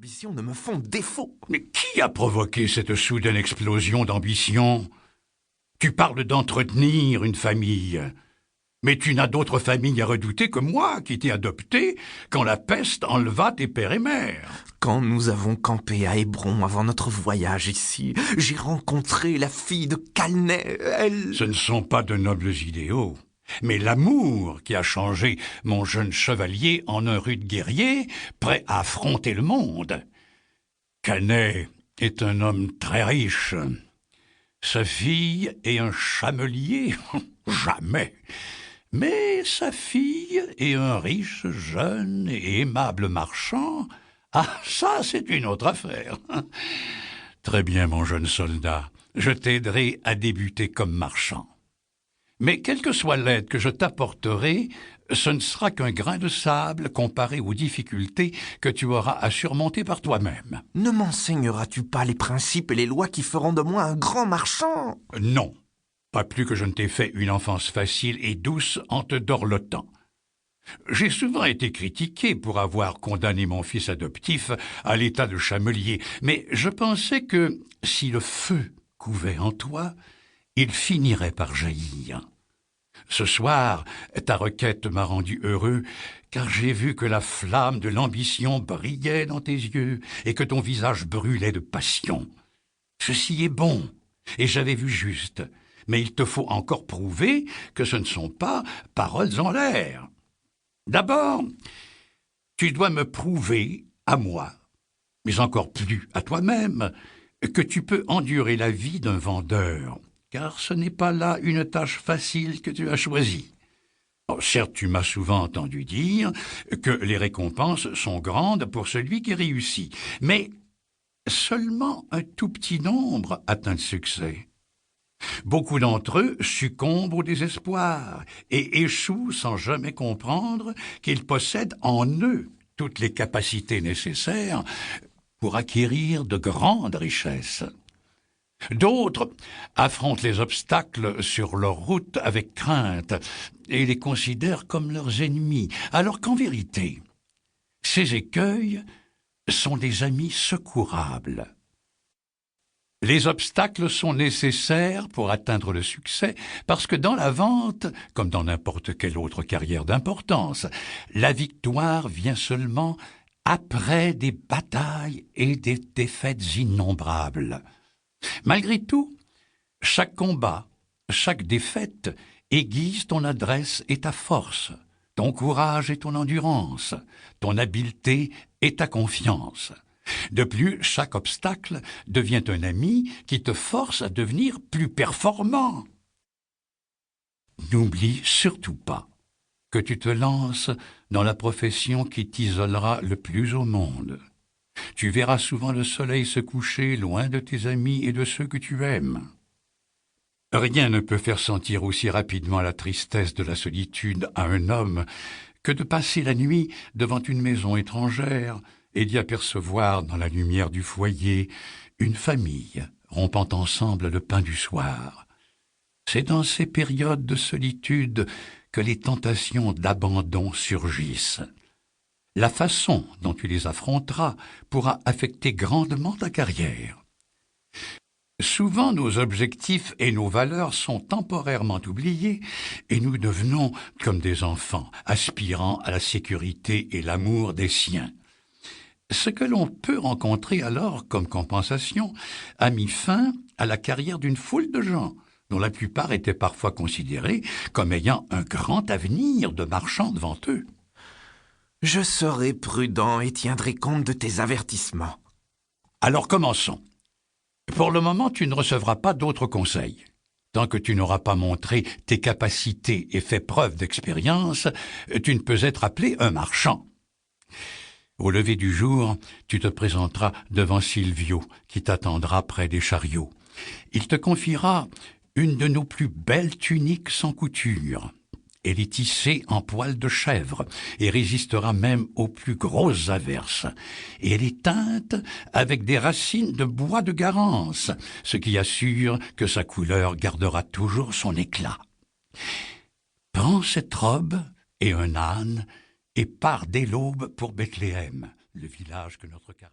ambitions ne me font défaut. Mais qui a provoqué cette soudaine explosion d'ambition? Tu parles d'entretenir une famille. Mais tu n'as d'autre famille à redouter que moi, qui t'ai adopté quand la peste enleva tes pères et mères. Quand nous avons campé à Hébron avant notre voyage ici, j'ai rencontré la fille de Calnet. Ce ne sont pas de nobles idéaux, mais l'amour qui a changé mon jeune chevalier en un rude guerrier, prêt à affronter le monde. Calnet est un homme très riche. Sa fille est un chamelier? Jamais. Mais sa fille est un riche, jeune et aimable marchand. Ah, ça, c'est une autre affaire. Très bien, mon jeune soldat. Je t'aiderai à débuter comme marchand. Mais quelle que soit l'aide que je t'apporterai, ce ne sera qu'un grain de sable comparé aux difficultés que tu auras à surmonter par toi-même. Ne m'enseigneras-tu pas les principes et les lois qui feront de moi un grand marchand? Non. Pas plus que je ne t'ai fait une enfance facile et douce en te dorlotant. J'ai souvent été critiqué pour avoir condamné mon fils adoptif à l'état de chamelier, mais je pensais que, si le feu couvait en toi, il finirait par jaillir. Ce soir, ta requête m'a rendu heureux, car j'ai vu que la flamme de l'ambition brillait dans tes yeux et que ton visage brûlait de passion. Ceci est bon, et j'avais vu juste. Mais il te faut encore prouver que ce ne sont pas paroles en l'air. D'abord, tu dois me prouver, à moi, mais encore plus à toi-même, que tu peux endurer la vie d'un vendeur, car ce n'est pas là une tâche facile que tu as choisie. Certes, tu m'as souvent entendu dire que les récompenses sont grandes pour celui qui réussit, mais seulement un tout petit nombre atteint le succès. Beaucoup d'entre eux succombent au désespoir et échouent sans jamais comprendre qu'ils possèdent en eux toutes les capacités nécessaires pour acquérir de grandes richesses. D'autres affrontent les obstacles sur leur route avec crainte et les considèrent comme leurs ennemis, alors qu'en vérité, ces écueils sont des amis secourables. Les obstacles sont nécessaires pour atteindre le succès parce que dans la vente, comme dans n'importe quelle autre carrière d'importance, la victoire vient seulement après des batailles et des défaites innombrables. Malgré tout, chaque combat, chaque défaite aiguise ton adresse et ta force, ton courage et ton endurance, ton habileté et ta confiance. De plus, chaque obstacle devient un ami qui te force à devenir plus performant. N'oublie surtout pas que tu te lances dans la profession qui t'isolera le plus au monde. Tu verras souvent le soleil se coucher loin de tes amis et de ceux que tu aimes. Rien ne peut faire sentir aussi rapidement la tristesse de la solitude à un homme que de passer la nuit devant une maison étrangère et d'y apercevoir dans la lumière du foyer une famille rompant ensemble le pain du soir. C'est dans ces périodes de solitude que les tentations d'abandon surgissent. La façon dont tu les affronteras pourra affecter grandement ta carrière. Souvent, nos objectifs et nos valeurs sont temporairement oubliés et nous devenons comme des enfants, aspirant à la sécurité et l'amour des siens. Ce que l'on peut rencontrer alors comme compensation a mis fin à la carrière d'une foule de gens, dont la plupart étaient parfois considérés comme ayant un grand avenir de marchands devant eux. Je serai prudent et tiendrai compte de tes avertissements. Alors commençons. Pour le moment, tu ne recevras pas d'autres conseils. Tant que tu n'auras pas montré tes capacités et fait preuve d'expérience, tu ne peux être appelé un marchand. Au lever du jour, tu te présenteras devant Silvio, qui t'attendra près des chariots. Il te confiera une de nos plus belles tuniques sans couture. Elle est tissée en poil de chèvre et résistera même aux plus grosses averses. Et elle est teinte avec des racines de bois de garance, ce qui assure que sa couleur gardera toujours son éclat. Prends cette robe et un âne et pars dès l'aube pour Bethléem, le village que notre caravane